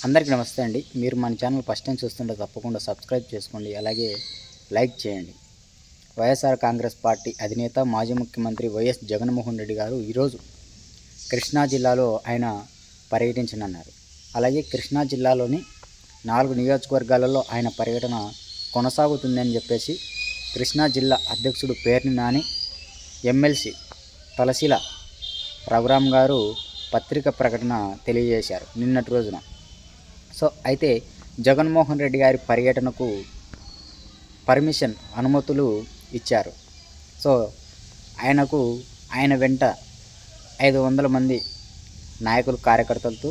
అందరికీ నమస్తే అండి. మీరు మన ఛానల్ ఫస్ట్ టైం చూస్తుంటే తప్పకుండా సబ్స్క్రైబ్ చేసుకోండి, అలాగే లైక్ చేయండి. వైఎస్ఆర్ కాంగ్రెస్ పార్టీ అధినేత మాజీ ముఖ్యమంత్రి వైఎస్ జగన్మోహన్ రెడ్డి గారు ఈరోజు కృష్ణా జిల్లాలో ఆయన పర్యటించనున్నారు. అలాగే కృష్ణా జిల్లాలోని 4 నియోజకవర్గాలలో ఆయన పర్యటన కొనసాగుతుందని చెప్పేసి కృష్ణా జిల్లా అధ్యక్షుడు పేర్ని నాని, ఎమ్మెల్సీ తలశీల రఘురామ్ గారు పత్రిక ప్రకటన తెలియజేశారు నిన్నటి రోజున. సో అయితే జగన్మోహన్ రెడ్డి గారి పర్యటనకు అనుమతులు ఇచ్చారు. సో ఆయన వెంట 500 మంది నాయకులు కార్యకర్తలతో,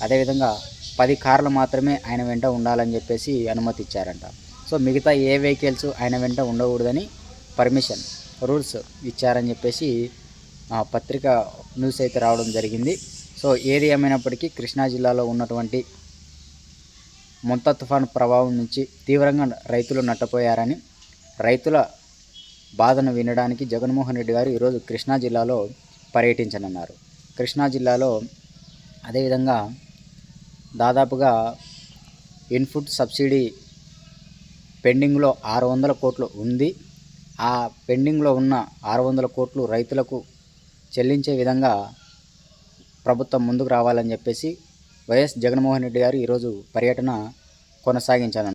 అదేవిధంగా 10 కార్లు మాత్రమే ఆయన వెంట ఉండాలని చెప్పేసి అనుమతి ఇచ్చారంట. సో మిగతా ఏ వెహికల్స్ ఆయన వెంట ఉండకూడదని రూల్స్ ఇచ్చారని చెప్పేసి పత్రిక న్యూస్ అయితే రావడం జరిగింది. సో ఏది ఏమైనప్పటికీ కృష్ణా జిల్లాలో ఉన్నటువంటి మొంతా తుఫాను ప్రభావం నుంచి తీవ్రంగా రైతులు నష్టపోయారని, రైతుల బాధను వినడానికి జగన్మోహన్ రెడ్డి గారు ఈరోజు కృష్ణా జిల్లాలో పర్యటించనున్నారు. కృష్ణా జిల్లాలో అదేవిధంగా దాదాపుగా ఇన్పుట్ సబ్సిడీ పెండింగ్లో 600 కోట్లు ఉంది. ఆ పెండింగ్లో ఉన్న 600 కోట్లు రైతులకు చెల్లించే విధంగా ప్రభుత్వం ముందుకు రావాలని చెప్పేసి వైఎస్ జగన్మోహన్ రెడ్డి గారు ఈరోజు పర్యటన కొనసాగించారు.